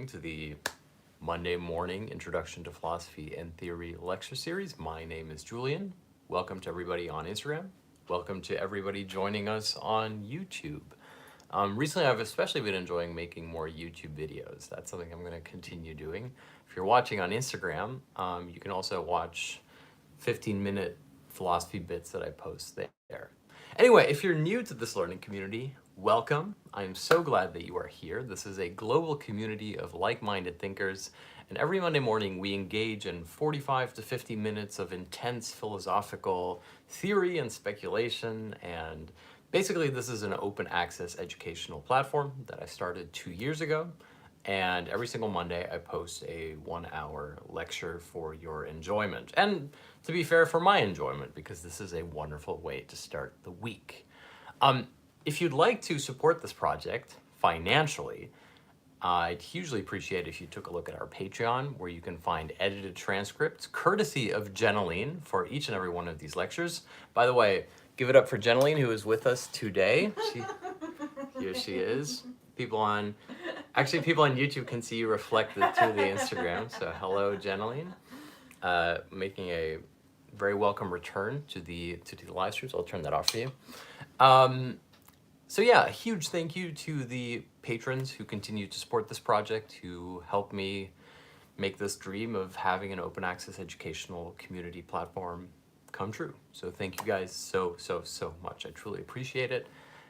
to the Monday morning Introduction to Philosophy and Theory lecture series. My name is Julian. Welcome to everybody on Instagram. Welcome to everybody joining us on YouTube. Recently, I've especially been enjoying making more YouTube videos. That's something I'm going to continue doing. If you're watching on Instagram, you can also watch 15-minute philosophy bits that I post there. Anyway, if you're new to this learning community, welcome. I'm so glad that you are here. This is a global community of like-minded thinkers, and every Monday morning we engage in 45 to 50 minutes of intense philosophical theory and speculation, and basically this is an open access educational platform that I started 2 years ago, and every single Monday I post a 1-hour lecture for your enjoyment. And to be fair, for my enjoyment, because this is a wonderful way to start the week. If you'd like to support this project financially, I'd hugely appreciate if you took a look at our Patreon, where you can find edited transcripts, courtesy of Jeneline, for each and every one of these lectures. By the way, give it up for Jeneline, who is with us today. Here she is. People on YouTube can see you reflected through the Instagram. So hello, Jeneline. Making a very welcome return to the live streams. I'll turn that off for you. So yeah, a huge thank you to the patrons who continue to support this project, who help me make this dream of having an open access educational community platform come true. So thank you guys so much. I truly appreciate it.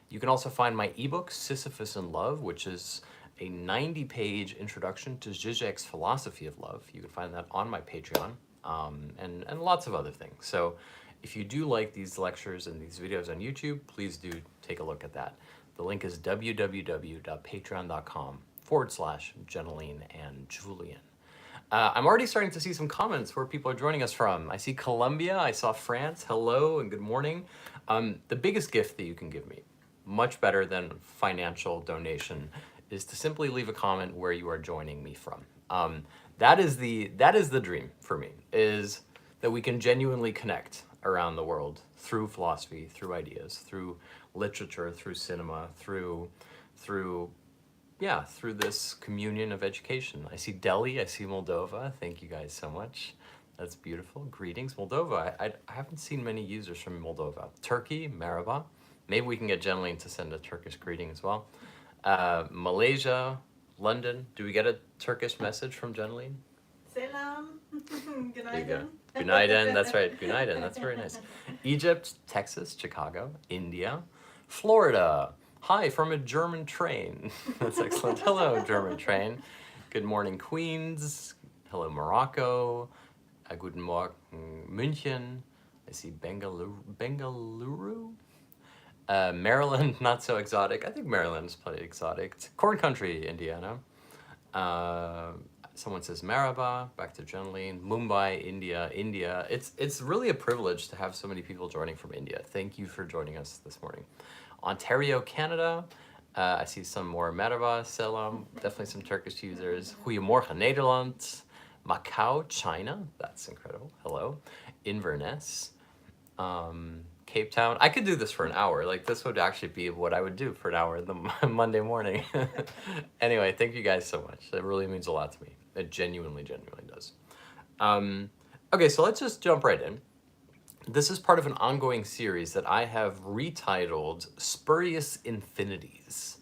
You can also find my ebook, Sisyphus in Love, which is a 90-page introduction to Žižek's philosophy of love. You can find that on my Patreon, and lots of other things. So if you do like these lectures and these videos on YouTube, please do take a look at that. The link is www.patreon.com/Jeneline and Julian. I'm already starting to see some comments where people are joining us from. I see Colombia, I saw France, hello and good morning. The biggest gift that you can give me, much better than financial donation, is to simply leave a comment where you are joining me from. That is the dream for me, is that we can genuinely connect around the world through philosophy, through ideas, through literature, through cinema, through this communion of education. I see Delhi, I see Moldova. Thank you guys so much. That's beautiful. Greetings, Moldova. I haven't seen many users from Moldova. Turkey, merhaba. Maybe we can get Jeneline to send a Turkish greeting as well. Malaysia, London. Do we get a Turkish message from Jeneline? Selam. Günaydın. There you go. Günaydın, that's right. Günaydın, that's very nice. Egypt, Texas, Chicago, India, Florida. Hi from a German train. That's excellent. Hello, German train. Good morning, Queens. Hello, Morocco. Guten Morgen, München. I see Bengaluru. Maryland, not so exotic. I think Maryland is pretty exotic. It's corn country, Indiana. Someone says Maraba, back to Jeneline. Mumbai, India. It's really a privilege to have so many people joining from India. Thank you for joining us this morning. Ontario, Canada. I see some more Maraba, Selam, definitely some Turkish users. Goedemorgen, Nederland. Macau, China. That's incredible. Hello. Inverness. Cape Town. I could do this for an hour. Like, this would actually be what I would do for an hour in the Monday morning. Anyway, thank you guys so much. It really means a lot to me. It genuinely does. Okay, so let's just jump right in. This is part of an ongoing series that I have retitled Spurious Infinities.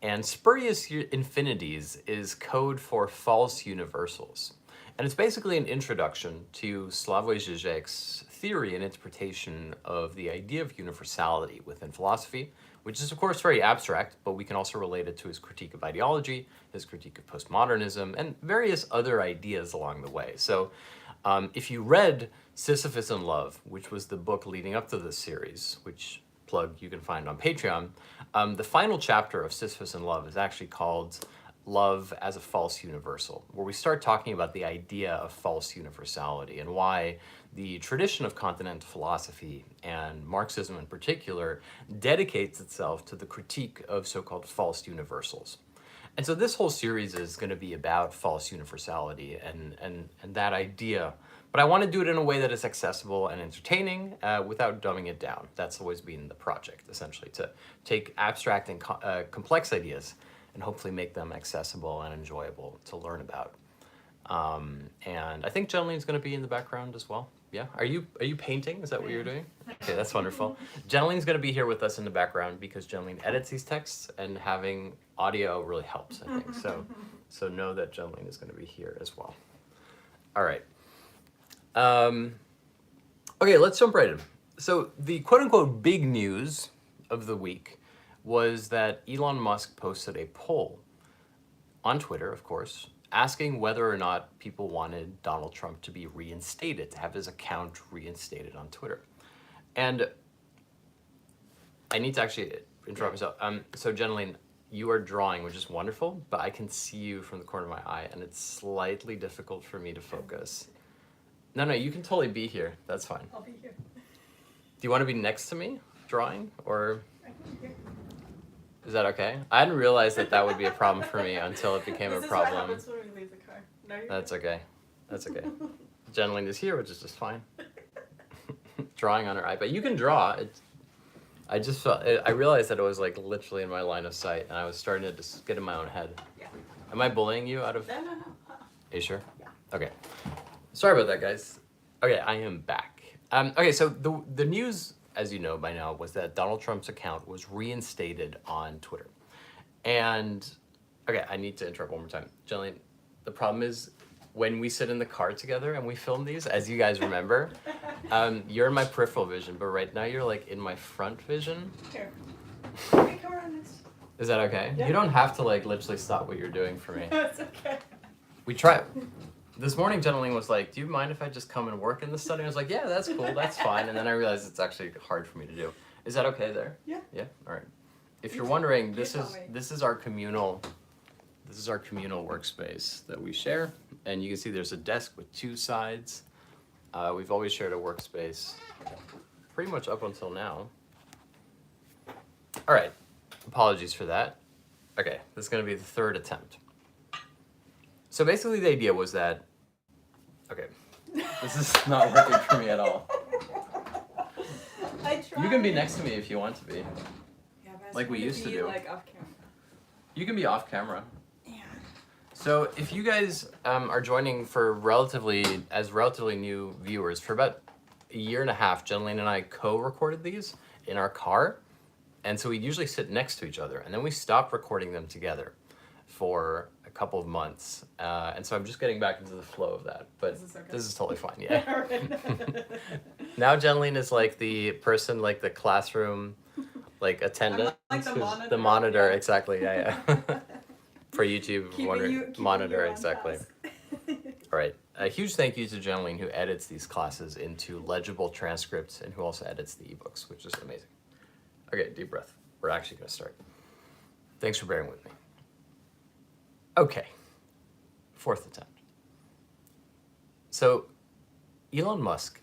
And spurious infinities is code for false universals. And it's basically an introduction to Slavoj Žižek's theory and interpretation of the idea of universality within philosophy, which is of course very abstract, but we can also relate it to his critique of ideology, his critique of postmodernism, and various other ideas along the way. So if you read Sisyphus in Love, which was the book leading up to this series, which you can find on Patreon, the final chapter of Sisyphus in Love is actually called Love as a False Universal, where we start talking about the idea of false universality and why the tradition of continental philosophy, and Marxism in particular, dedicates itself to the critique of so-called false universals. And so this whole series is going to be about false universality and that idea, but I want to do it in a way that is accessible and entertaining without dumbing it down. That's always been the project, essentially, to take abstract and complex ideas and hopefully make them accessible and enjoyable to learn about. And I think Jenline's going to be in the background as well. Yeah, are you painting? Is that what you're doing? Okay, that's wonderful. Jenline's going to be here with us in the background because Jenline edits these texts, and having audio really helps, I think. So know that Jenline is going to be here as well. All right. Okay, let's jump right in. So the quote-unquote big news of the week was that Elon Musk posted a poll on Twitter, of course, asking whether or not people wanted Donald Trump to be reinstated, to have his account reinstated on Twitter. And I need to actually interrupt myself. So Jenline, you are drawing, which is wonderful, but I can see you from the corner of my eye, and it's slightly difficult for me to focus. No, you can totally be here. That's fine. I'll be here. Do you want to be next to me drawing, or I can be here. is that okay? I hadn't realized that would be a problem for me until it became a problem. This is what happens when we leave the car. No, you're That's okay. That's okay. Jenline is here, which is just fine. Drawing on her iPad. You can draw. I just felt, I realized that it was like literally in my line of sight, and I was starting to just get in my own head. Yeah. Am I bullying you out of? No. Are you sure? Yeah. Okay. Sorry about that, guys. Okay, I am back. Okay, so the news, as you know by now, was that Donald Trump's account was reinstated on Twitter. And, okay, I need to interrupt one more time. Jillian, the problem is when we sit in the car together and we film these, as you guys remember, you're in my peripheral vision, but right now you're like in my front vision. Here. Okay, come around next. Is that okay? Yeah. You don't have to like literally stop what you're doing for me. That's okay. We try. This morning, Jenniline was like, do you mind if I just come and work in the study? I was like, yeah, that's cool, that's fine. And then I realized it's actually hard for me to do. Is that okay there? Yeah. Yeah? All right. If you're wondering, You tell me. this is our communal workspace that we share. And you can see there's a desk with two sides. We've always shared a workspace pretty much up until now. All right. Apologies for that. Okay, this is going to be the third attempt. So basically the idea was that, okay, this is not working for me at all. I tried. You can be next to me if you want to be. Yeah, but I like we wanna used to be, do. Like off camera. You can be off camera. Yeah. So if you guys are joining for relatively new viewers, for about a year and a half, Jenline and I co-recorded these in our car. And so we'd usually sit next to each other. And then we stopped recording them together for a couple of months. And so I'm just getting back into the flow of that. But this is totally fine, yeah. Now Jenline is like the person, like the classroom, like attendant. like the who's monitor. The monitor, Yeah. exactly, yeah. For YouTube, Keeping monitor, you on exactly. task. All right. A huge thank you to Jenline, who edits these classes into legible transcripts and who also edits the ebooks, which is amazing. Okay, deep breath. We're actually going to start. Thanks for bearing with me. Okay, fourth attempt. So, Elon Musk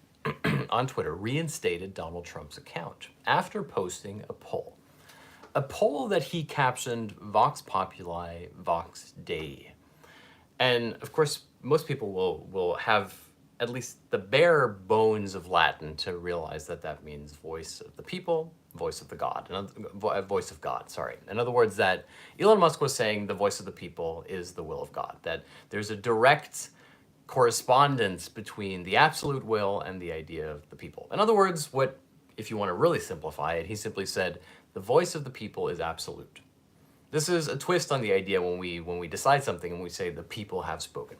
on Twitter reinstated Donald Trump's account after posting a poll. A poll that he captioned Vox Populi, Vox Dei. And of course, most people will have at least the bare bones of Latin to realize that that means voice of the people, voice of the God, voice of God, sorry. In other words, that Elon Musk was saying the voice of the people is the will of God, that there's a direct correspondence between the absolute will and the idea of the people. In other words, what, if you want to really simplify it, he simply said, the voice of the people is absolute. This is a twist on the idea when we decide something and we say the people have spoken.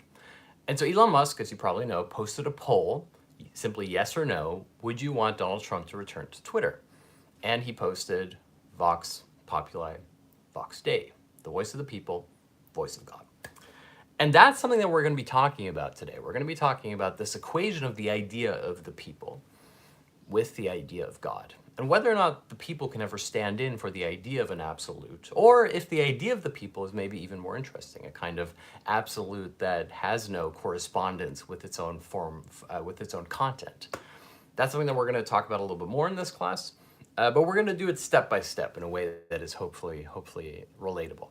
And so Elon Musk, as you probably know, posted a poll, simply yes or no, would you want Donald Trump to return to Twitter? And he posted Vox Populi, Vox Dei, the voice of the people, voice of God. And that's something that we're going to be talking about today. We're going to be talking about this equation of the idea of the people with the idea of God, and whether or not the people can ever stand in for the idea of an absolute, or if the idea of the people is maybe even more interesting, a kind of absolute that has no correspondence with its own form, with its own content. That's something that we're going to talk about a little bit more in this class, but we're going to do it step by step in a way that is hopefully relatable.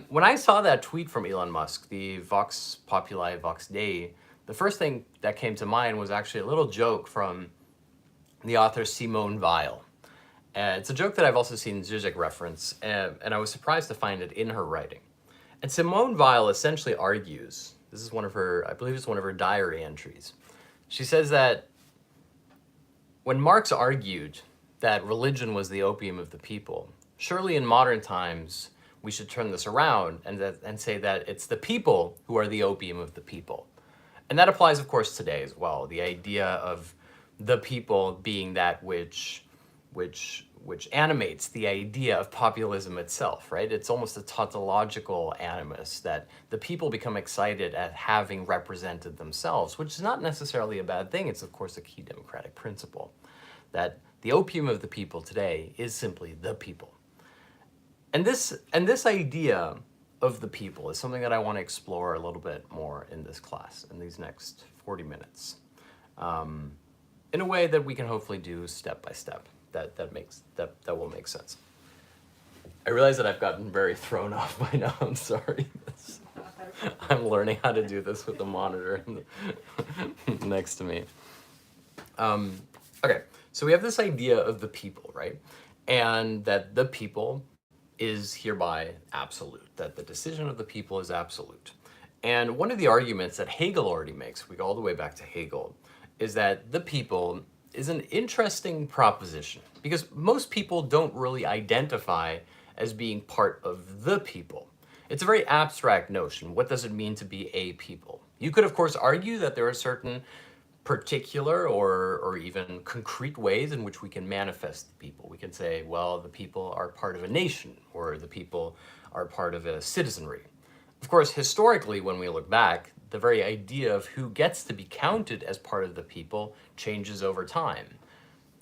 When I saw that tweet from Elon Musk, the Vox Populi, Vox Dei, the first thing that came to mind was actually a little joke from the author Simone Weil. It's a joke that I've also seen Žižek reference, and I was surprised to find it in her writing. And Simone Weil essentially argues, this is one of her, I believe it's one of her diary entries. She says that when Marx argued that religion was the opium of the people, surely in modern times we should turn this around and say that it's the people who are the opium of the people. And that applies, of course, today as well. The idea of the people being that which animates the idea of populism itself, right? It's almost a tautological animus that the people become excited at having represented themselves, which is not necessarily a bad thing. It's, of course, a key democratic principle that the opium of the people today is simply the people. And this idea of the people is something that I want to explore a little bit more in this class, in these next 40 minutes, in a way that we can hopefully do step by step. That will make sense. I realize that I've gotten very thrown off by now. I'm sorry. I'm learning how to do this with the monitor next to me. Okay, so we have this idea of the people, right? And that the people is hereby absolute, that the decision of the people is absolute. And one of the arguments that Hegel already makes, we go all the way back to Hegel, is that the people is an interesting proposition because most people don't really identify as being part of the people. It's a very abstract notion. What does it mean to be a people? You could, of course, argue that there are certain particular or even concrete ways in which we can manifest the people. We can say, well, the people are part of a nation, or the people are part of a citizenry. Of course, historically, when we look back, the very idea of who gets to be counted as part of the people changes over time.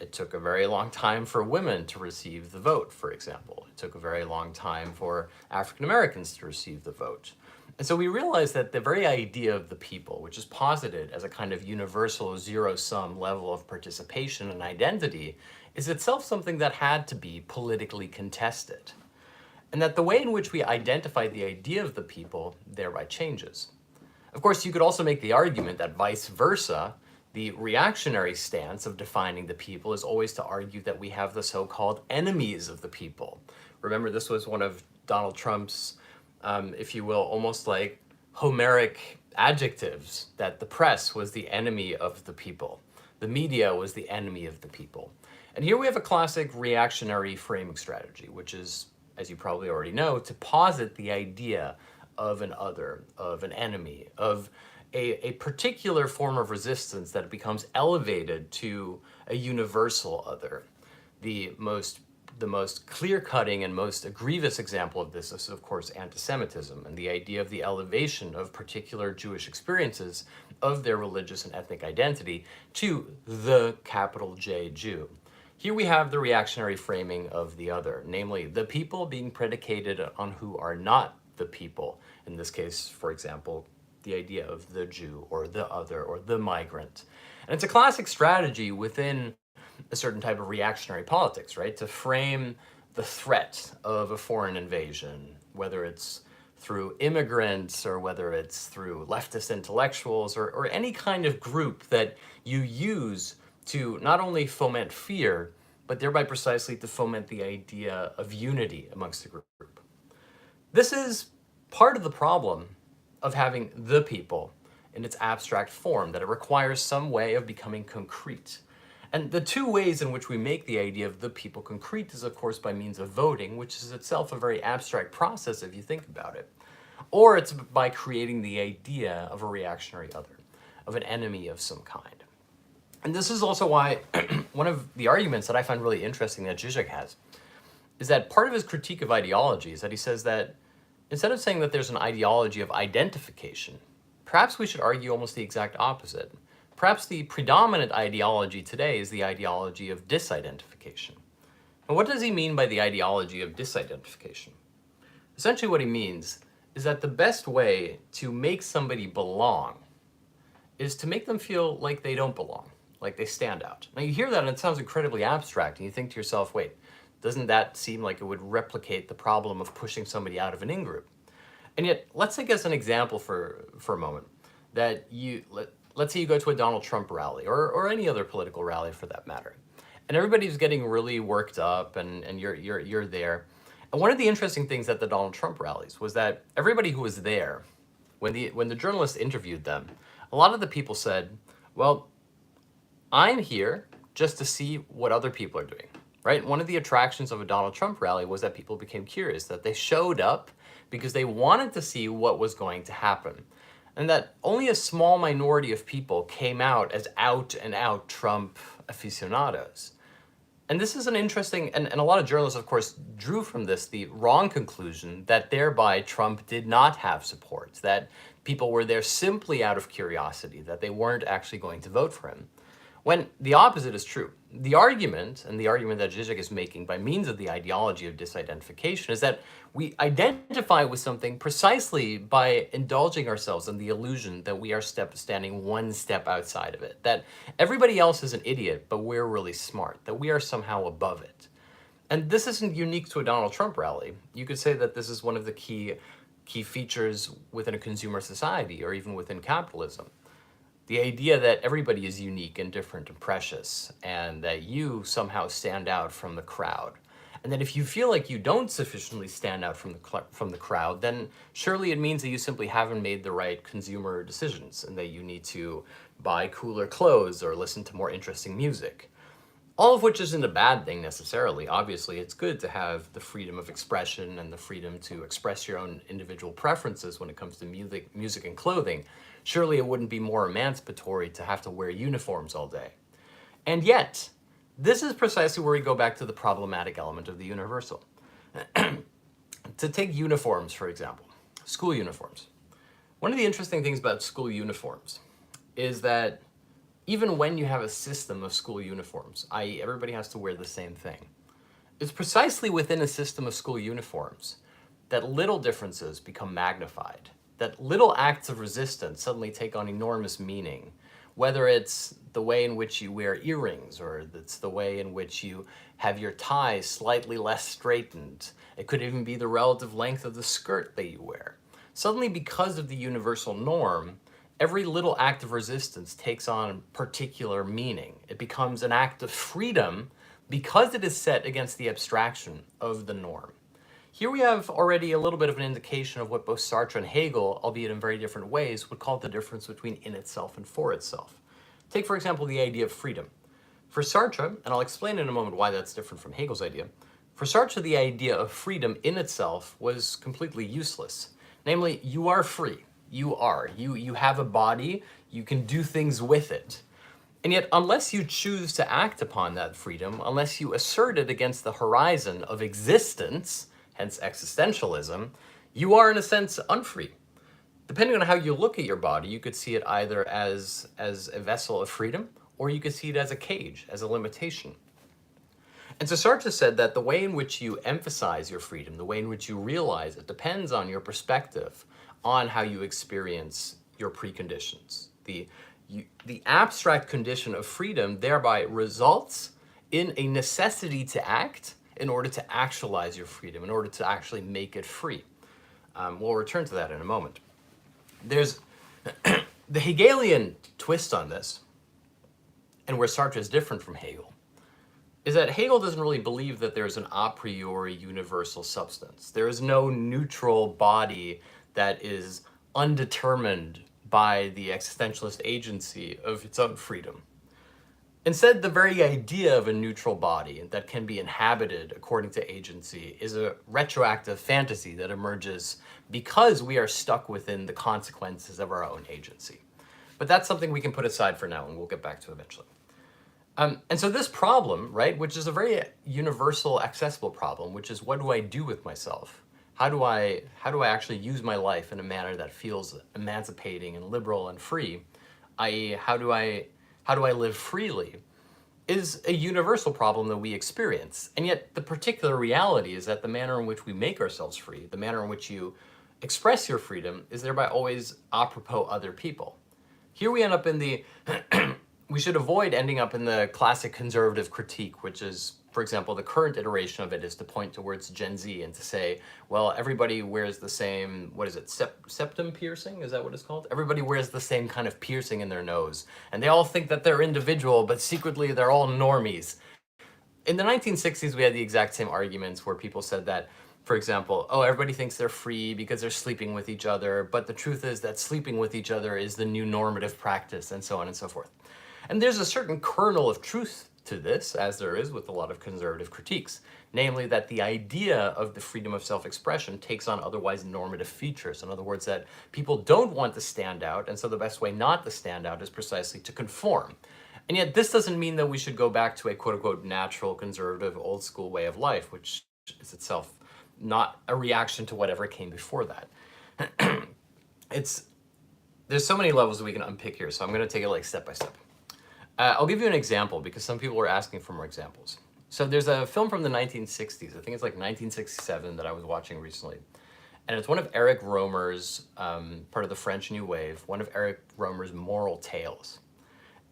It took a very long time for women to receive the vote, for example. It took a very long time for African Americans to receive the vote. And so we realize that the very idea of the people, which is posited as a kind of universal zero-sum level of participation and identity, is itself something that had to be politically contested. And that the way in which we identify the idea of the people thereby changes. Of course, you could also make the argument that vice versa, the reactionary stance of defining the people is always to argue that we have the so-called enemies of the people. Remember, this was one of Donald Trump's, if you will, almost like Homeric adjectives, that the press was the enemy of the people. The media was the enemy of the people. And here we have a classic reactionary framing strategy, which is, as you probably already know, to posit the idea of an other, of an enemy, of a particular form of resistance that becomes elevated to a universal other. The most clear-cutting and most grievous example of this is, of course, anti-Semitism and the idea of the elevation of particular Jewish experiences of their religious and ethnic identity to the capital J Jew. Here we have the reactionary framing of the other, namely the people being predicated on who are not the people. In this case, for example, the idea of the Jew or the other or the migrant. And it's a classic strategy within a certain type of reactionary politics, right? To frame the threat of a foreign invasion, whether it's through immigrants or whether it's through leftist intellectuals or any kind of group that you use to not only foment fear, but thereby precisely to foment the idea of unity amongst the group. This is part of the problem of having the people in its abstract form, that it requires some way of becoming concrete. And the two ways in which we make the idea of the people concrete is, of course, by means of voting, which is itself a very abstract process if you think about it. Or it's by creating the idea of a reactionary other, of an enemy of some kind. And this is also why one of the arguments that I find really interesting that Žižek has is that part of his critique of ideology is that he says that instead of saying that there's an ideology of identification, perhaps we should argue almost the exact opposite. Perhaps the predominant ideology today is the ideology of disidentification. And what does he mean by the ideology of disidentification? Essentially what he means is that the best way to make somebody belong is to make them feel like they don't belong, like they stand out. Now you hear that and it sounds incredibly abstract and you think to yourself, wait, doesn't that seem like it would replicate the problem of pushing somebody out of an in-group? And yet, let's take as an example for a moment that let's say you go to a Donald Trump rally or any other political rally for that matter. and everybody's getting really worked up, and you're there. And one of the interesting things at the Donald Trump rallies was that everybody who was there, when the journalists interviewed them, a lot of the people said, well, I'm here just to see what other people are doing, right? One of the attractions of a Donald Trump rally was that people became curious, that they showed up because they wanted to see what was going to happen. And that only a small minority of people came out as out and out Trump aficionados. And this is an interesting, and a lot of journalists, of course, drew from this the wrong conclusion that thereby Trump did not have support, that people were there simply out of curiosity, that they weren't actually going to vote for him. When the opposite is true. The argument, and the argument that Žižek is making by means of the ideology of disidentification, is that we identify with something precisely by indulging ourselves in the illusion that we are standing one step outside of it, that everybody else is an idiot, but we're really smart, that we are somehow above it. And this isn't unique to a Donald Trump rally. You could say that this is one of the key features within a consumer society, or even within capitalism. The idea that everybody is unique and different and precious, and that you somehow stand out from the crowd. And that if you feel like you don't sufficiently stand out from the crowd, then surely it means that you simply haven't made the right consumer decisions, and that you need to buy cooler clothes or listen to more interesting music. All of which isn't a bad thing necessarily. Obviously, it's good to have the freedom of expression and the freedom to express your own individual preferences when it comes to music and clothing. Surely it wouldn't be more emancipatory to have to wear uniforms all day. And yet, this is precisely where we go back to the problematic element of the universal. To take uniforms, for example, school uniforms. One of the interesting things about school uniforms is that even when you have a system of school uniforms, i.e. everybody has to wear the same thing, it's precisely within a system of school uniforms that little differences become magnified, that little acts of resistance suddenly take on enormous meaning, whether it's the way in which you wear earrings, or it's the way in which you have your tie slightly less straightened. It could even be the relative length of the skirt that you wear. Suddenly, because of the universal norm, every little act of resistance takes on particular meaning. It becomes an act of freedom because it is set against the abstraction of the norm. Here we have already a little bit of an indication of what both Sartre and Hegel, albeit in very different ways, would call the difference between in itself and for itself. Take, for example, the idea of freedom. For Sartre, and I'll explain in a moment why that's different from Hegel's idea, for Sartre, the idea of freedom in itself was completely useless. Namely, you are free. You have a body, you can do things with it. And yet, unless you choose to act upon that freedom, unless you assert it against the horizon of existence, hence existentialism, you are in a sense unfree. Depending on how you look at your body, you could see it either as a vessel of freedom, or you could see it as a cage, as a limitation. And so Sartre said that the way in which you emphasize your freedom, the way in which you realize it, depends on your perspective on how you experience your preconditions. The abstract condition of freedom thereby results in a necessity to act in order to actualize your freedom, in order to actually make it free. We'll return to that in a moment. There's the Hegelian twist on this, and where Sartre is different from Hegel, is that Hegel doesn't really believe that there's an a priori universal substance. There is no neutral body that is undetermined by the existentialist agency of its own freedom. Instead, the very idea of a neutral body that can be inhabited according to agency is a retroactive fantasy that emerges because we are stuck within the consequences of our own agency. But that's something we can put aside for now, and we'll get back to eventually. And so this problem, right, which is a very universal, accessible problem, which is what do I do with myself? How do I actually use my life in a manner that feels emancipating and liberal and free? I.e., how do I live freely? Is a universal problem that we experience. And yet the particular reality is that the manner in which we make ourselves free, the manner in which you express your freedom, is thereby always apropos other people. Here we end up in the we should avoid ending up in the classic conservative critique, which is, for example, the current iteration of it is to point towards Gen Z and to say, well, everybody wears the same, what is it, septum piercing? Is that what it's called? Everybody wears the same kind of piercing in their nose. And they all think that they're individual, but secretly they're all normies. in the 1960s, we had the exact same arguments where people said that, for example, oh, everybody thinks they're free because they're sleeping with each other, but the truth is that sleeping with each other is the new normative practice, and so on and so forth. And there's a certain kernel of truth to this, as there is with a lot of conservative critiques, namely that the idea of the freedom of self-expression takes on otherwise normative features. In other words, that people don't want to stand out, and so the best way not to stand out is precisely to conform. And yet this doesn't mean that we should go back to a quote-unquote natural, conservative, old-school way of life, which is itself not a reaction to whatever came before that. There's so many levels that we can unpick here, so I'm going to take it like step by step. I'll give you an example because some people were asking for more examples. So there's a film from the 1960s, I think it's like 1967, that I was watching recently. And it's one of Eric Rohmer's, part of the French New Wave, one of Eric Rohmer's moral tales.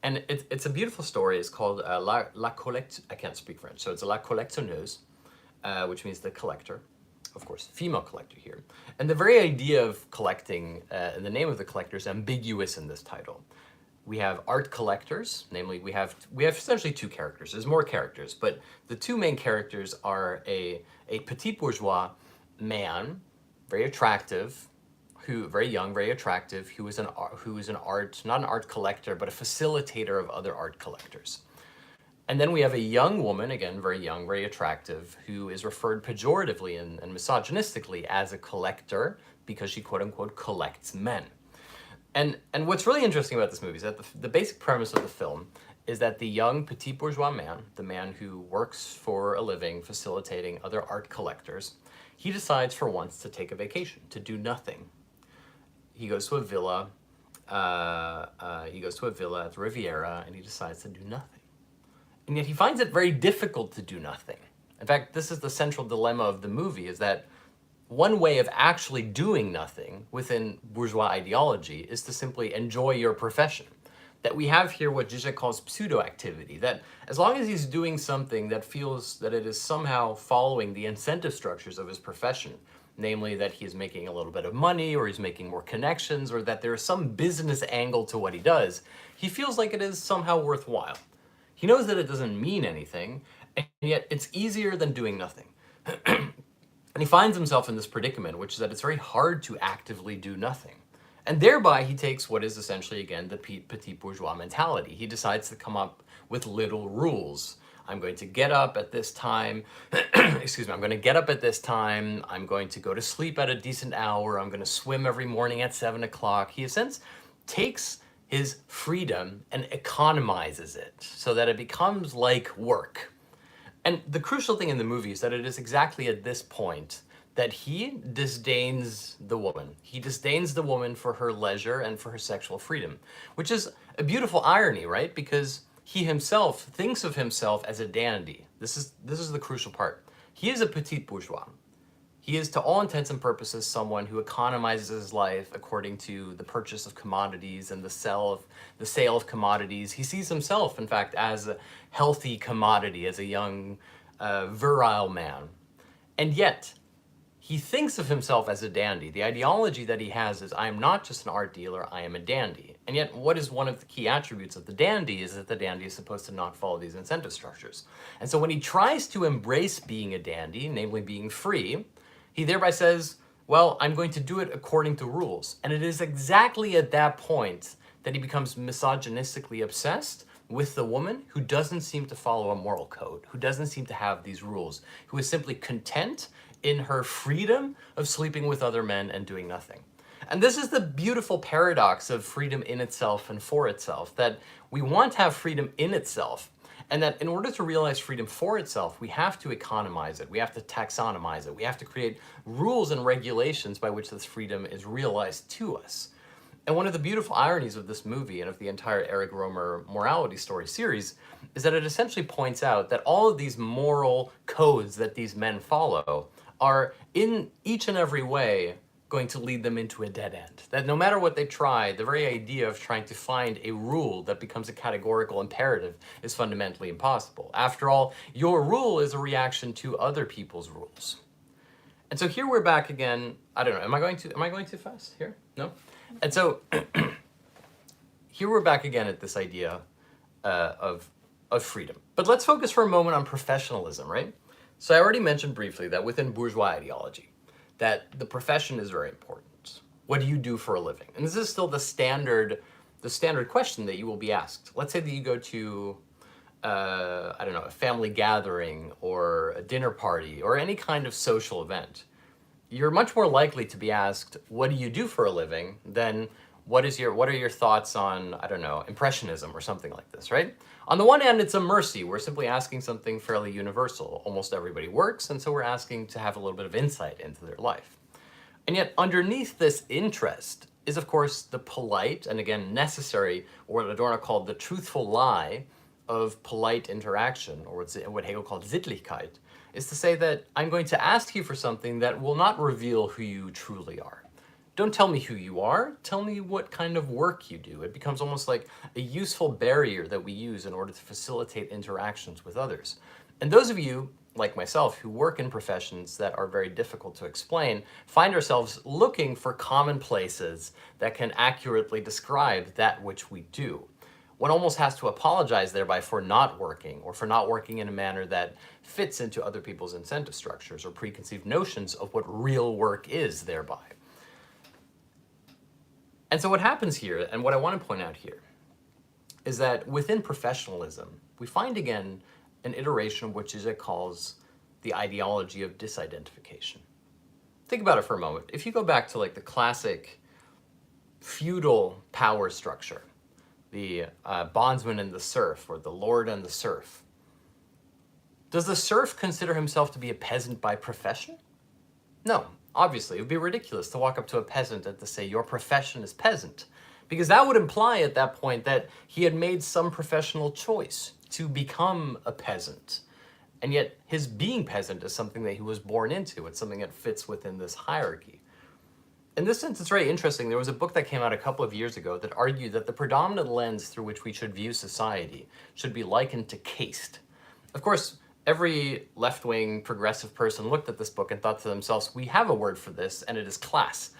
And it's a beautiful story. It's called La Collecte, I can't speak French, so it's La Collectionneuse, which means the collector, of course, female collector here. And the very idea of collecting, and the name of the collector is ambiguous in this title. We have art collectors, namely we have essentially two characters. There's more characters, but the two main characters are a petit bourgeois man, very attractive, very young, very attractive, who is not an art collector, but a facilitator of other art collectors. And then we have a young woman, again, very young, very attractive, who is referred pejoratively and misogynistically as a collector because she, quote unquote, collects men. And what's really interesting about this movie is that the basic premise of the film is that the young petit bourgeois man, the man who works for a living facilitating other art collectors, he decides for once to take a vacation, to do nothing. He goes to a villa, at the Riviera, and he decides to do nothing. And yet he finds it very difficult to do nothing. In fact, this is the central dilemma of the movie, is that one way of actually doing nothing within bourgeois ideology is to simply enjoy your profession. That we have here what Žižek calls pseudo-activity, that as long as he's doing something that feels that it is somehow following the incentive structures of his profession, namely that he is making a little bit of money, or he's making more connections, or that there is some business angle to what he does, he feels like it is somehow worthwhile. He knows that it doesn't mean anything, and yet it's easier than doing nothing. And he finds himself in this predicament, which is that it's very hard to actively do nothing. And thereby he takes what is essentially, again, the petit bourgeois mentality. He decides to come up with little rules. I'm going to get up at this time, excuse me, I'm going to get up at this time, I'm going to go to sleep at a decent hour, I'm going to swim every morning at 7 o'clock. He, in a sense, takes his freedom and economizes it so that it becomes like work. And the crucial thing in the movie is that it is exactly at this point that he disdains the woman. He disdains the woman for her leisure and for her sexual freedom, which is a beautiful irony, right? Because he himself thinks of himself as a dandy. This is the crucial part. He is a petit bourgeois. He is, to all intents and purposes, someone who economizes his life according to the purchase of commodities and the sale of commodities. He sees himself, in fact, as a healthy commodity, as a young, virile man. And yet, he thinks of himself as a dandy. The ideology that he has is, I am not just an art dealer, I am a dandy. And yet, what is one of the key attributes of the dandy is that the dandy is supposed to not follow these incentive structures. And so when he tries to embrace being a dandy, namely being free, he thereby says, well, I'm going to do it according to rules. And it is exactly at that point that he becomes misogynistically obsessed with the woman who doesn't seem to follow a moral code, who doesn't seem to have these rules, who is simply content in her freedom of sleeping with other men and doing nothing. And this is the beautiful paradox of freedom in itself and for itself, that we want to have freedom in itself, and that in order to realize freedom for itself, we have to economize it, we have to taxonomize it, we have to create rules and regulations by which this freedom is realized to us. And one of the beautiful ironies of this movie and of the entire Eric Rohmer morality story series is that it essentially points out that all of these moral codes that these men follow are in each and every way going to lead them into a dead end. That no matter what they try, the very idea of trying to find a rule that becomes a categorical imperative is fundamentally impossible. After all, your rule is a reaction to other people's rules. And so here we're back again. I don't know, am I going too fast here? No? And so here we're back again at this idea of of freedom. But let's focus for a moment on professionalism, right? So I already mentioned briefly that within bourgeois ideology, that the profession is very important. What do you do for a living? And this is still the standard question that you will be asked. Let's say that you go to, I don't know, a family gathering or a dinner party or any kind of social event. You're much more likely to be asked, what do you do for a living, than what are your thoughts on, I don't know, impressionism or something like this, right? On the one hand, it's a mercy. We're simply asking something fairly universal. Almost everybody works, and so we're asking to have a little bit of insight into their life. And yet underneath this interest is, of course, the polite and, again, necessary, or what Adorno called the truthful lie of polite interaction, or what Hegel called Sittlichkeit, is to say that I'm going to ask you for something that will not reveal who you truly are. Don't tell me who you are, tell me what kind of work you do. It becomes almost like a useful barrier that we use in order to facilitate interactions with others. And those of you, like myself, who work in professions that are very difficult to explain, find ourselves looking for commonplaces that can accurately describe that which we do. One almost has to apologize thereby for not working, or for not working in a manner that fits into other people's incentive structures or preconceived notions of what real work is thereby. And so what happens here, and what I want to point out here, is that within professionalism, we find again an iteration of what Žižek calls the ideology of disidentification. Think about it for a moment. If you go back to like the classic feudal power structure, the bondsman and the serf, or the lord and the serf, does the serf consider himself to be a peasant by profession? No. Obviously, it would be ridiculous to walk up to a peasant and to say, your profession is peasant, because that would imply at that point that he had made some professional choice to become a peasant. And yet his being peasant is something that he was born into. It's something that fits within this hierarchy. In this sense, it's very interesting. There was a book that came out a couple of years ago that argued that the predominant lens through which we should view society should be likened to caste. Of course, every left-wing progressive person looked at this book and thought to themselves, we have a word for this, and it is class.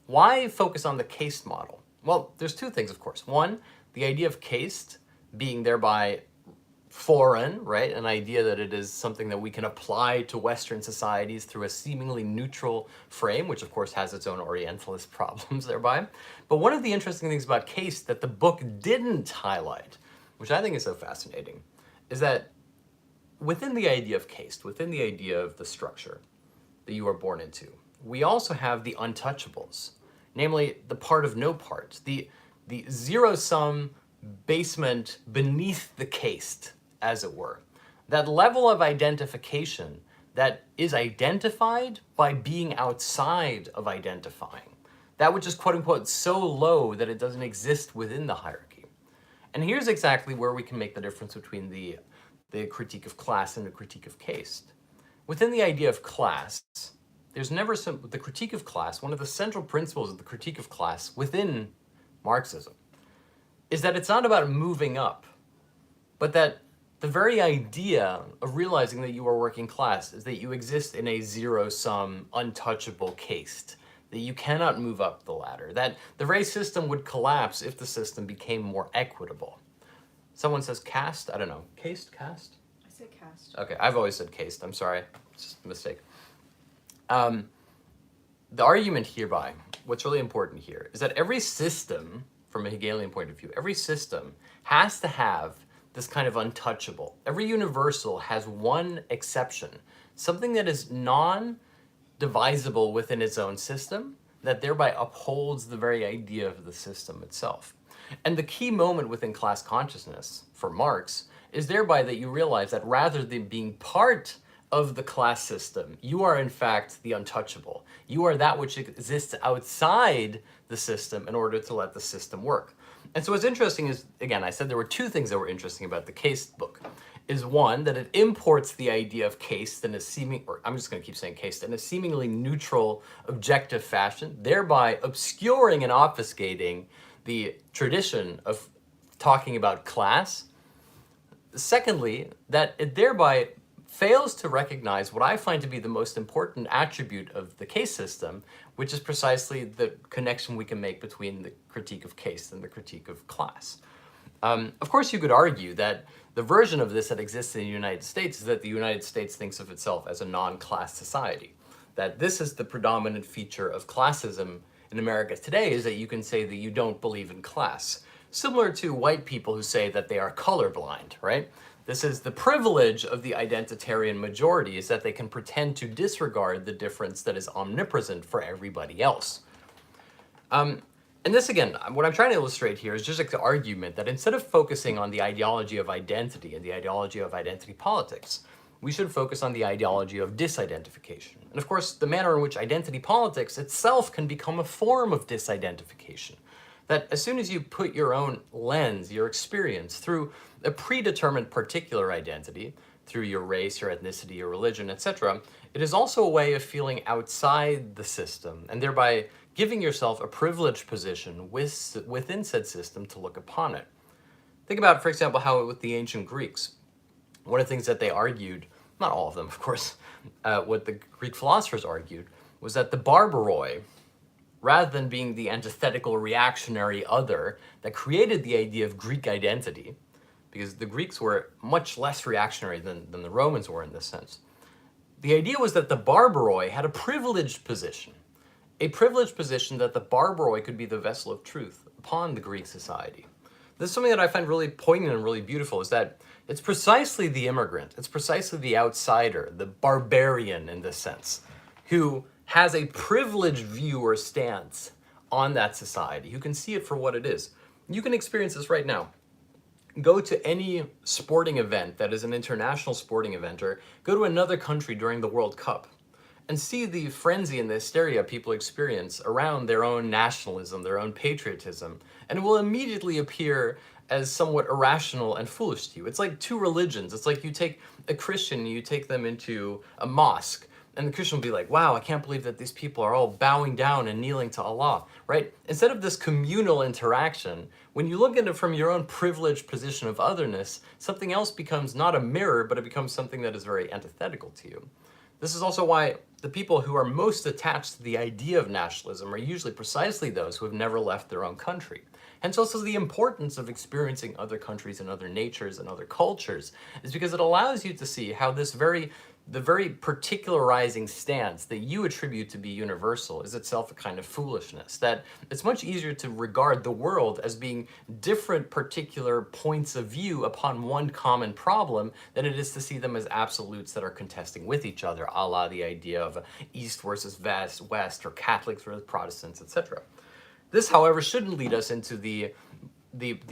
Why focus on the caste model? Well, there's two things, of course. One, the idea of caste being thereby foreign, right? An idea that it is something that we can apply to Western societies through a seemingly neutral frame, which of course has its own Orientalist problems thereby. But one of the interesting things about caste that the book didn't highlight, which I think is so fascinating, is that within the idea of caste, within the idea of the structure that you are born into, we also have the untouchables, namely the part of no part, the zero-sum basement beneath the caste, as it were. That level of identification that is identified by being outside of identifying. That which is quote-unquote so low that it doesn't exist within the hierarchy. And here's exactly where we can make the difference between the critique of class and the critique of caste. Within the idea of class, there's never the critique of class, one of the central principles of the critique of class within Marxism, is that it's not about moving up, but that the very idea of realizing that you are working class is that you exist in a zero-sum, untouchable caste, that you cannot move up the ladder, that the very system would collapse if the system became more equitable. Someone says caste? I don't know. Caste? Caste? I said cast. Okay, I've always said caste. I'm sorry. It's just a mistake. The argument hereby, what's really important here, is that every system, from a Hegelian point of view, every system has to have this kind of untouchable. Every universal has one exception, something that is non-divisible within its own system, that thereby upholds the very idea of the system itself. And the key moment within class consciousness for Marx is thereby that you realize that rather than being part of the class system, you are in fact the untouchable. You are that which exists outside the system in order to let the system work. And so what's interesting is, again, I said there were two things that were interesting about the caste book. Is one, that it imports the idea of caste in a I'm just going to keep saying caste, in a seemingly neutral, objective fashion, thereby obscuring and obfuscating the tradition of talking about class. Secondly, that it thereby fails to recognize what I find to be the most important attribute of the caste system, which is precisely the connection we can make between the critique of caste and the critique of class. Of course, you could argue that the version of this that exists in the United States is that the United States thinks of itself as a non-class society. That this is the predominant feature of classism in America today, is that you can say that you don't believe in class. Similar to white people who say that they are colorblind, right? This is the privilege of the identitarian majority, is that they can pretend to disregard the difference that is omnipresent for everybody else. And this, again, what I'm trying to illustrate here is just like the argument that instead of focusing on the ideology of identity and the ideology of identity politics, we should focus on the ideology of disidentification. And of course, the manner in which identity politics itself can become a form of disidentification. That as soon as you put your own lens, your experience, through a predetermined particular identity, through your race, your ethnicity, your religion, etc., it is also a way of feeling outside the system, and thereby giving yourself a privileged position within said system to look upon it. Think about, for example, how with the ancient Greeks, one of the things that they argued, not all of them, of course, what the Greek philosophers argued, was that the barbaroi, rather than being the antithetical reactionary other that created the idea of Greek identity, because the Greeks were much less reactionary than the Romans were in this sense, the idea was that the barbaroi had a privileged position that the barbaroi could be the vessel of truth upon the Greek society. This is something that I find really poignant and really beautiful, is that it's precisely the immigrant, it's precisely the outsider, the barbarian in this sense, who has a privileged view or stance on that society, who can see it for what it is. You can experience this right now. Go to any sporting event that is an international sporting event, or go to another country during the World Cup, and see the frenzy and the hysteria people experience around their own nationalism, their own patriotism, and it will immediately appear as somewhat irrational and foolish to you. It's like two religions. It's like you take a Christian and you take them into a mosque, and the Christian will be like, wow, I can't believe that these people are all bowing down and kneeling to Allah, right? Instead of this communal interaction, when you look at it from your own privileged position of otherness, something else becomes not a mirror, but it becomes something that is very antithetical to you. This is also why the people who are most attached to the idea of nationalism are usually precisely those who have never left their own country. Hence also the importance of experiencing other countries and other natures and other cultures is because it allows you to see how the very particularizing stance that you attribute to be universal is itself a kind of foolishness. That it's much easier to regard the world as being different particular points of view upon one common problem than it is to see them as absolutes that are contesting with each other, a la the idea of East versus West, or Catholics versus Protestants, etc. This, however, shouldn't lead us into the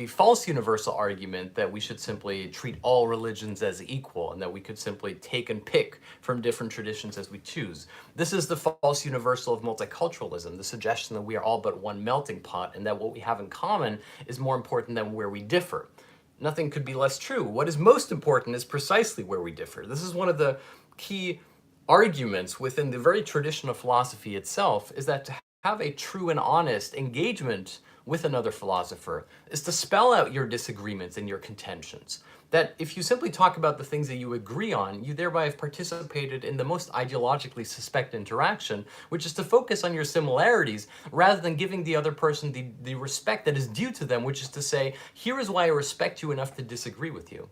false universal argument that we should simply treat all religions as equal and that we could simply take and pick from different traditions as we choose. This is the false universal of multiculturalism, the suggestion that we are all but one melting pot and that what we have in common is more important than where we differ. Nothing could be less true. What is most important is precisely where we differ. This is one of the key arguments within the very tradition of philosophy itself, is that to have a true and honest engagement with another philosopher is to spell out your disagreements and your contentions. That if you simply talk about the things that you agree on, you thereby have participated in the most ideologically suspect interaction, which is to focus on your similarities rather than giving the other person the respect that is due to them, which is to say, here is why I respect you enough to disagree with you.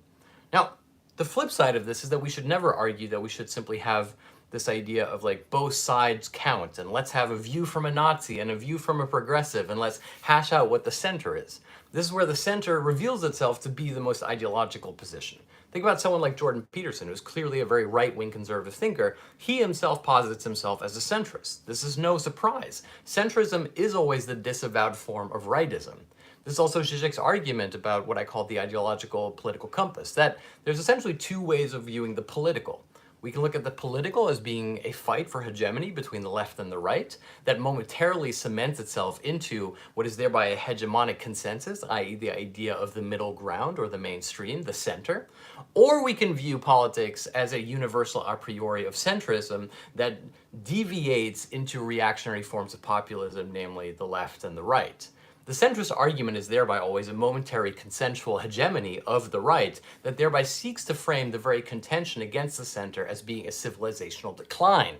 Now, the flip side of this is that we should never argue that we should simply have this idea of like both sides count and let's have a view from a Nazi and a view from a progressive and let's hash out what the center is. This is where the center reveals itself to be the most ideological position. Think about someone like Jordan Peterson, who's clearly a very right-wing conservative thinker. He himself posits himself as a centrist. This is no surprise. Centrism is always the disavowed form of rightism. This is also Žižek's argument about what I call the ideological political compass, that there's essentially two ways of viewing the political. We can look at the political as being a fight for hegemony between the left and the right that momentarily cements itself into what is thereby a hegemonic consensus, i.e. the idea of the middle ground or the mainstream, the center. Or we can view politics as a universal a priori of centrism that deviates into reactionary forms of populism, namely the left and the right. The centrist argument is thereby always a momentary consensual hegemony of the right that thereby seeks to frame the very contention against the center as being a civilizational decline.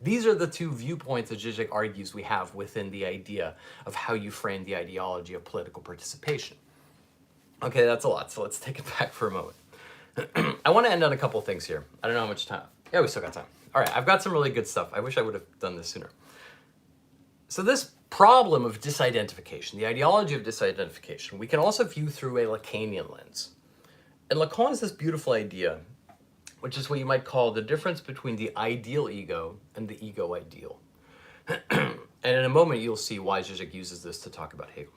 These are the two viewpoints that Žižek argues we have within the idea of how you frame the ideology of political participation. Okay, that's a lot, so let's take it back for a moment. I want to end on a couple things here. I don't know how much time. Yeah, we still got time. All right, I've got some really good stuff. I wish I would have done this sooner. So this problem of disidentification, the ideology of disidentification, we can also view through a Lacanian lens. And Lacan has this beautiful idea, which is what you might call the difference between the ideal ego and the ego ideal. And in a moment, you'll see why Žižek uses this to talk about Hegel.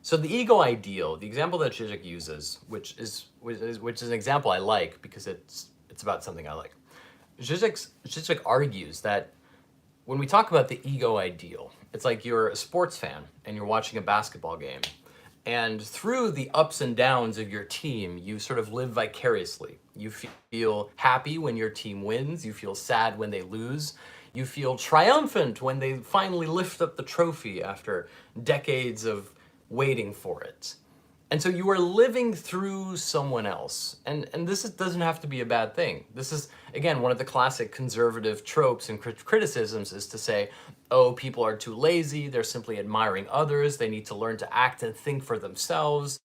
So the ego ideal, the example that Žižek uses, which is an example I like because it's about something I like. Žižek argues that when we talk about the ego ideal, it's like you're a sports fan and you're watching a basketball game. And through the ups and downs of your team, you sort of live vicariously. You feel happy when your team wins. You feel sad when they lose. You feel triumphant when they finally lift up the trophy after decades of waiting for it. And so you are living through someone else. And doesn't have to be a bad thing. This is, again, one of the classic conservative tropes and criticisms is to say, oh, people are too lazy, they're simply admiring others, they need to learn to act and think for themselves.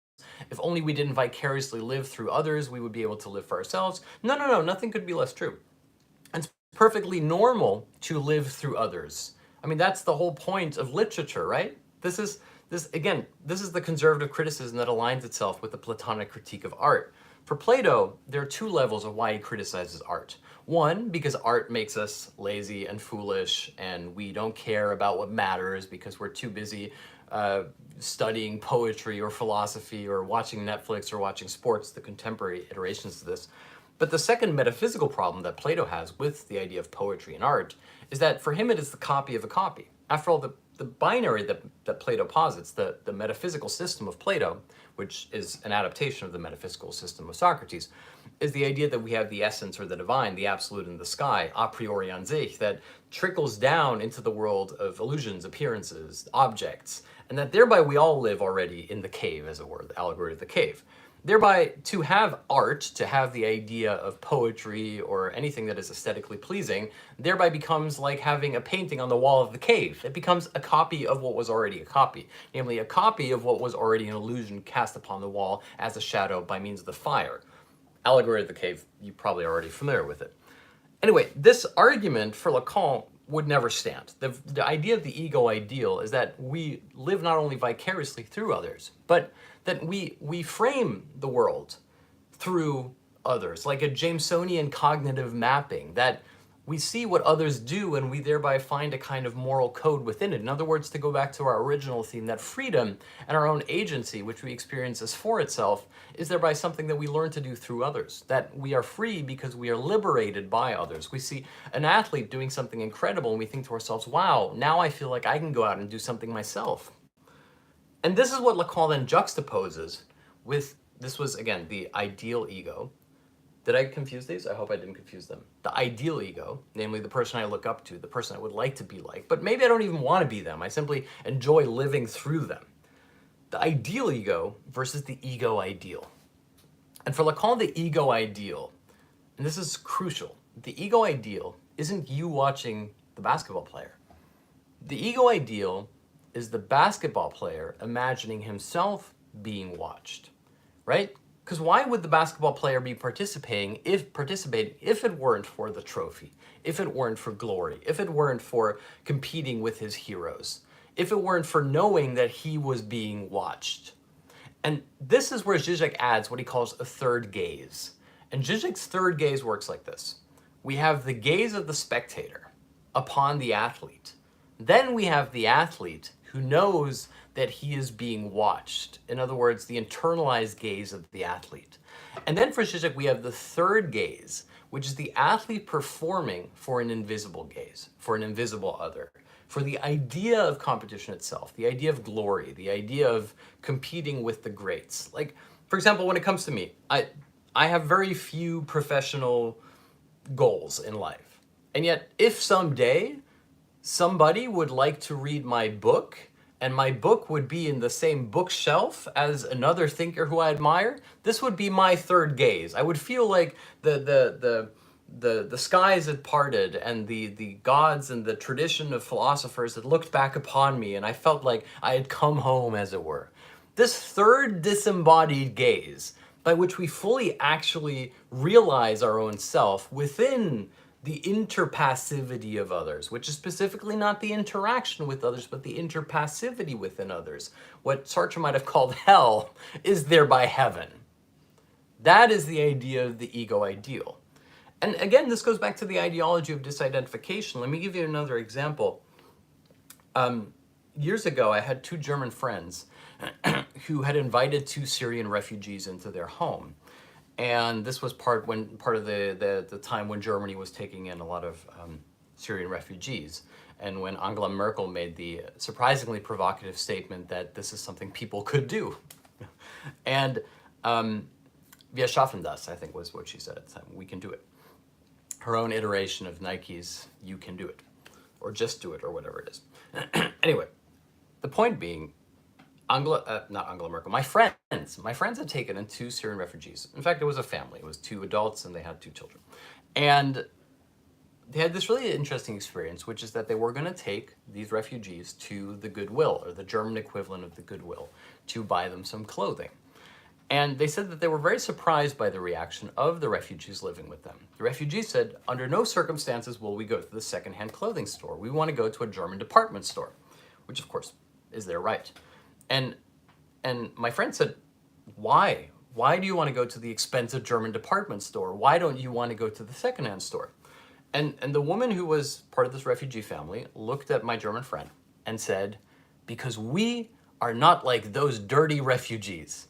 If only we didn't vicariously live through others, we would be able to live for ourselves. No, nothing could be less true. And it's perfectly normal to live through others. I mean, that's the whole point of literature, right? This is the conservative criticism that aligns itself with the Platonic critique of art. For Plato, there are two levels of why he criticizes art. One, because art makes us lazy and foolish, and we don't care about what matters because we're too busy studying poetry or philosophy or watching Netflix or watching sports, the contemporary iterations of this. But the second metaphysical problem that Plato has with the idea of poetry and art is that for him it is the copy of a copy. After all, the binary that Plato posits, the metaphysical system of Plato, which is an adaptation of the metaphysical system of Socrates, is the idea that we have the essence or the divine, the absolute in the sky, a priori an sich, that trickles down into the world of illusions, appearances, objects, and that thereby we all live already in the cave, as it were, the allegory of the cave. Thereby, to have art, to have the idea of poetry or anything that is aesthetically pleasing, thereby becomes like having a painting on the wall of the cave. It becomes a copy of what was already a copy, namely a copy of what was already an illusion cast upon the wall as a shadow by means of the fire. Allegory of the cave, you're probably already familiar with it. Anyway, this argument for Lacan would never stand. The idea of the ego ideal is that we live not only vicariously through others, but that we frame the world through others, like a Jamesonian cognitive mapping, that we see what others do and we thereby find a kind of moral code within it. In other words, to go back to our original theme, that freedom and our own agency, which we experience as for itself, is thereby something that we learn to do through others, that we are free because we are liberated by others. We see an athlete doing something incredible and we think to ourselves, wow, now I feel like I can go out and do something myself. And this is what Lacan then juxtaposes with, this was, again, the ideal ego. Did I confuse these? I hope I didn't confuse them. The ideal ego, namely the person I look up to, the person I would like to be like, but maybe I don't even want to be them. I simply enjoy living through them. The ideal ego versus the ego ideal. And for Lacan, the ego ideal, and this is crucial, the ego ideal isn't you watching the basketball player. The ego ideal is the basketball player imagining himself being watched, right? Because why would the basketball player be participating if it weren't for the trophy, if it weren't for glory, if it weren't for competing with his heroes, if it weren't for knowing that he was being watched? And this is where Žižek adds what he calls a third gaze. And Žižek's third gaze works like this. We have the gaze of the spectator upon the athlete. Then we have the athlete who knows that he is being watched. In other words, the internalized gaze of the athlete. And then for Žižek, we have the third gaze, which is the athlete performing for an invisible gaze, for an invisible other, for the idea of competition itself, the idea of glory, the idea of competing with the greats. Like, for example, when it comes to me, I have very few professional goals in life. And yet, if someday somebody would like to read my book, and my book would be in the same bookshelf as another thinker who I admire, this would be my third gaze. I would feel like the skies had parted and the gods and the tradition of philosophers had looked back upon me, and I felt like I had come home, as it were. This third disembodied gaze, by which we fully actually realize our own self within the interpassivity of others, which is specifically not the interaction with others, but the interpassivity within others. What Sartre might have called hell is thereby heaven. That is the idea of the ego ideal. And again, this goes back to the ideology of disidentification. Let me give you another example. Years ago, I had two German friends who had invited two Syrian refugees into their home. And this was part of the time when Germany was taking in a lot of Syrian refugees. And when Angela Merkel made the surprisingly provocative statement that this is something people could do. And wir schaffen das, I think was what she said at the time. We can do it. Her own iteration of Nike's "you can do it," or "just do it," or whatever it is. Anyway, the point being, not Angela Merkel, my friends had taken in two Syrian refugees. In fact, it was a family. It was two adults and they had two children. And they had this really interesting experience, which is that they were going to take these refugees to the Goodwill, or the German equivalent of the Goodwill, to buy them some clothing. And they said that they were very surprised by the reaction of the refugees living with them. The refugees said, under no circumstances will we go to the secondhand clothing store. We want to go to a German department store, which of course is their right. And my friend said, why? Why do you want to go to the expensive German department store? Why don't you want to go to the secondhand store? And the woman who was part of this refugee family looked at my German friend and said, because we are not like those dirty refugees.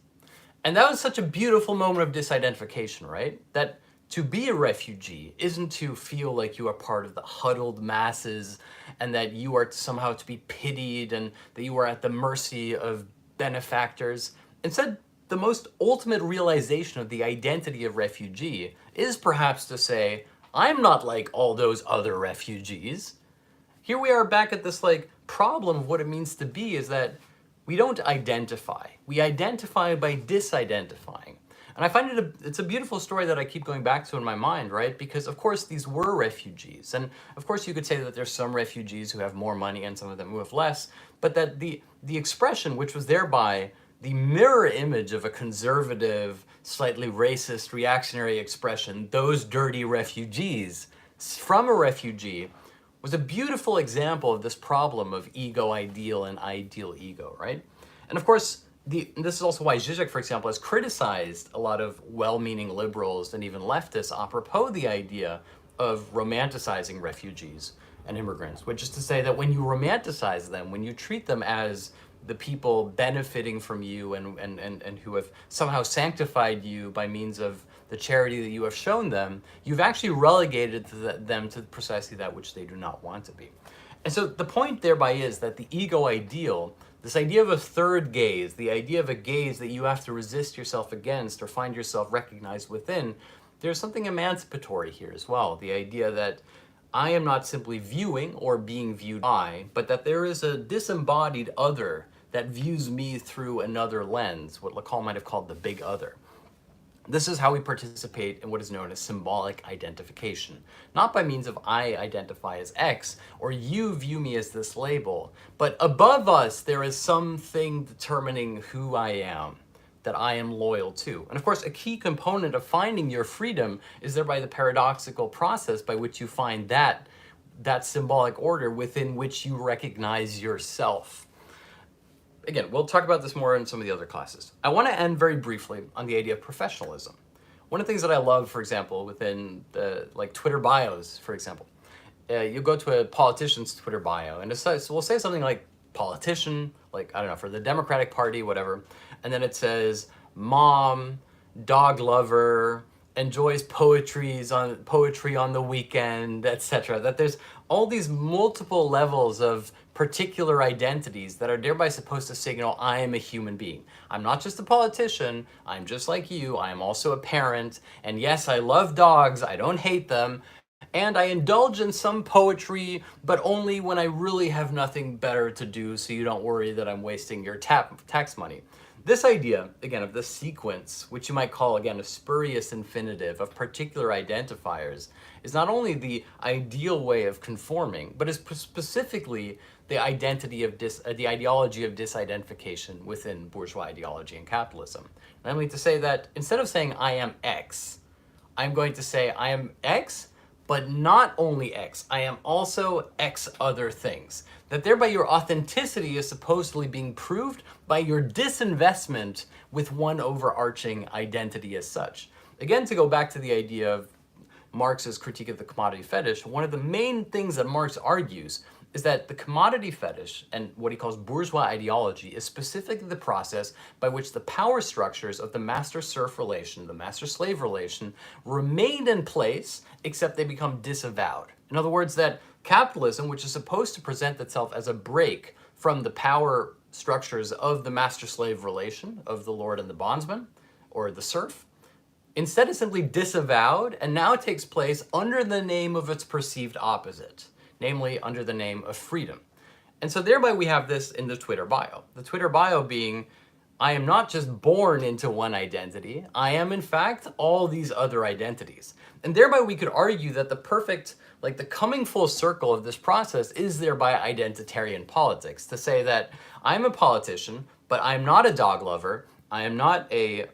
And that was such a beautiful moment of disidentification, right? That to be a refugee isn't to feel like you are part of the huddled masses and that you are somehow to be pitied and that you are at the mercy of benefactors. Instead, the most ultimate realization of the identity of refugee is perhaps to say, I'm not like all those other refugees. Here we are back at this problem of what it means to be is that we don't identify. We identify by disidentifying. And I find it's a beautiful story that I keep going back to in my mind, right? Because of course these were refugees. And of course you could say that there's some refugees who have more money and some of them who have less, but that the expression, which was thereby the mirror image of a conservative, slightly racist, reactionary expression, those dirty refugees, from a refugee, was a beautiful example of this problem of ego ideal and ideal ego, right? And of course, this is also why Žižek, for example, has criticized a lot of well-meaning liberals and even leftists apropos the idea of romanticizing refugees and immigrants, which is to say that when you romanticize them, when you treat them as the people benefiting from you and who have somehow sanctified you by means of the charity that you have shown them, you've actually relegated them to precisely that which they do not want to be. And so the point thereby is that the ego ideal, this idea of a third gaze, the idea of a gaze that you have to resist yourself against or find yourself recognized within, there's something emancipatory here as well. The idea that I am not simply viewing or being viewed by, but that there is a disembodied other that views me through another lens, what Lacan might have called the big other. This is how we participate in what is known as symbolic identification. Not by means of I identify as X, or you view me as this label, but above us there is something determining who I am, that I am loyal to. And of course, a key component of finding your freedom is thereby the paradoxical process by which you find that symbolic order within which you recognize yourself. Again, we'll talk about this more in some of the other classes. I want to end very briefly on the idea of professionalism. One of the things that I love, for example, within the Twitter bios, for example, you go to a politician's Twitter bio and we'll say something like politician, I don't know, for the Democratic Party, whatever, and then it says mom, dog lover, enjoys poetry on the weekend, etc. That there's all these multiple levels of particular identities that are thereby supposed to signal I am a human being. I'm not just a politician, I'm just like you, I am also a parent, and yes, I love dogs, I don't hate them, and I indulge in some poetry, but only when I really have nothing better to do, so you don't worry that I'm wasting your tax money. This idea, again, of the sequence, which you might call, again, a spurious infinitive of particular identifiers, is not only the ideal way of conforming, but is specifically the identity of the ideology of disidentification within bourgeois ideology and capitalism. Namely to say that instead of saying I am X, I'm going to say I am X, but not only X, I am also X other things. That thereby your authenticity is supposedly being proved by your disinvestment with one overarching identity as such. Again, to go back to the idea of Marx's critique of the commodity fetish, one of the main things that Marx argues is that the commodity fetish and what he calls bourgeois ideology is specifically the process by which the power structures of the master-serf relation, the master-slave relation, remained in place except they become disavowed. In other words, that capitalism, which is supposed to present itself as a break from the power structures of the master-slave relation, of the lord and the bondsman, or the serf, instead is simply disavowed and now takes place under the name of its perceived opposite, namely under the name of freedom. And so thereby we have this in the Twitter bio. The Twitter bio being, I am not just born into one identity, I am in fact all these other identities. And thereby we could argue that the perfect, like the coming full circle of this process is thereby identitarian politics, to say that I'm a politician, but I'm not a dog lover, I'm not a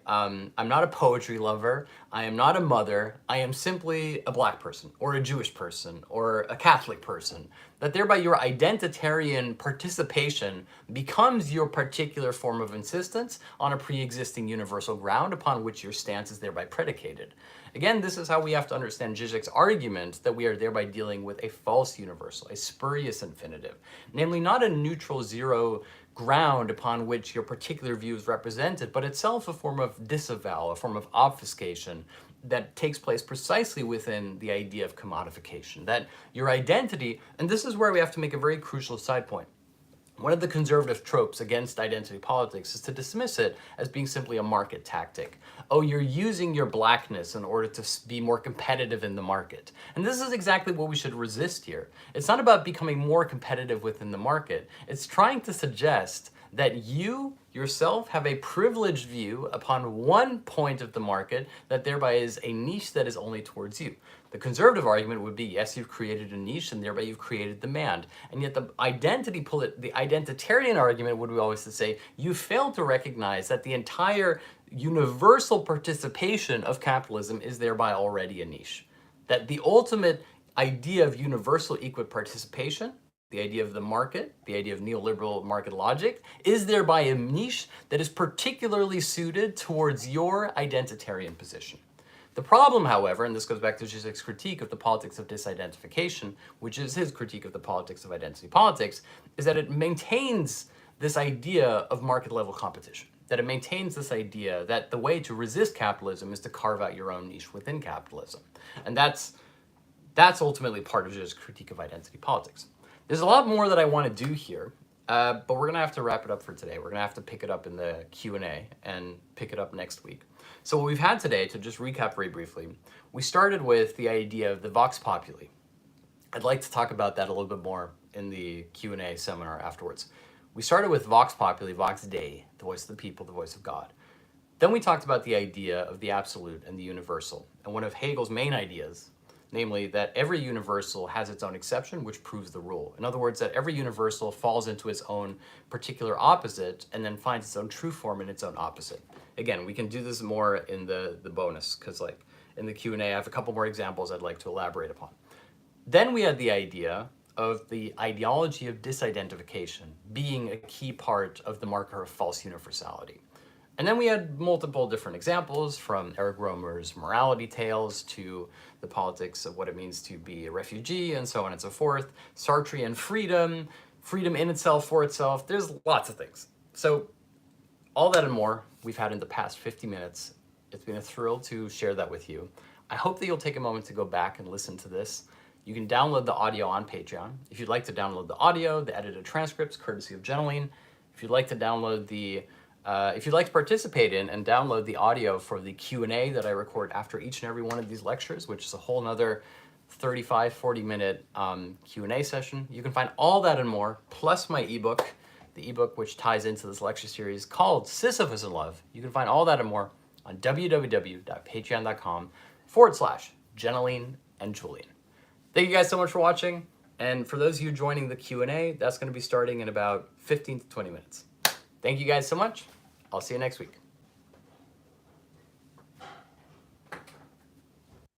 poetry lover, I am not a mother, I am simply a black person, or a Jewish person, or a Catholic person. That thereby your identitarian participation becomes your particular form of insistence on a pre-existing universal ground upon which your stance is thereby predicated. Again, this is how we have to understand Žižek's argument that we are thereby dealing with a false universal, a spurious infinitive, namely not a neutral zero ground upon which your particular view is represented, but itself a form of disavowal, a form of obfuscation that takes place precisely within the idea of commodification. That your identity, and this is where we have to make a very crucial side point. One of the conservative tropes against identity politics is to dismiss it as being simply a market tactic. Oh, you're using your blackness in order to be more competitive in the market. And this is exactly what we should resist here. It's not about becoming more competitive within the market. It's trying to suggest that you yourself have a privileged view upon one point of the market that thereby is a niche that is only towards you. The conservative argument would be, yes, you've created a niche and thereby you've created demand. And yet the identitarian argument would be always to say, you fail to recognize that the entire universal participation of capitalism is thereby already a niche. That the ultimate idea of universal equal participation, the idea of the market, the idea of neoliberal market logic, is thereby a niche that is particularly suited towards your identitarian position. The problem, however, and this goes back to Žižek's critique of the politics of disidentification, which is his critique of the politics of identity politics, is that it maintains this idea of market-level competition. That it maintains this idea that the way to resist capitalism is to carve out your own niche within capitalism. And that's ultimately part of Žižek's critique of identity politics. There's a lot more that I want to do here, but we're going to have to wrap it up for today. We're going to have to pick it up in the Q&A and pick it up next week. So what we've had today, to just recap very briefly, we started with the idea of the Vox Populi. I'd like to talk about that a little bit more in the Q&A seminar afterwards. We started with Vox Populi, Vox Dei, the voice of the people, the voice of God. Then we talked about the idea of the absolute and the universal, and one of Hegel's main ideas, namely that every universal has its own exception, which proves the rule. In other words, that every universal falls into its own particular opposite and then finds its own true form in its own opposite. Again, we can do this more in the bonus, because like in the Q&A, I have a couple more examples I'd like to elaborate upon. Then we had the idea of the ideology of disidentification being a key part of the marker of false universality. And then we had multiple different examples, from Eric Romer's morality tales to the politics of what it means to be a refugee, and so on and so forth. Sartrean freedom, freedom in itself, for itself. There's lots of things. So all that and more we've had in the past 50 minutes. It's been a thrill to share that with you. I hope that you'll take a moment to go back and listen to this. You can download the audio on Patreon. If you'd like to download the audio, the edited transcripts, courtesy of Julian. If you'd like to download if you'd like to participate in and download the audio for the Q&A that I record after each and every one of these lectures, which is a whole nother 35, 40-minute Q&A session, you can find all that and more, plus my ebook, the ebook which ties into this lecture series called Sisyphus in Love. You can find all that and more on www.patreon.com/Jeneline and Julian. Thank you guys so much for watching. And for those of you joining the Q&A, that's going to be starting in about 15 to 20 minutes. Thank you guys so much. I'll see you next week.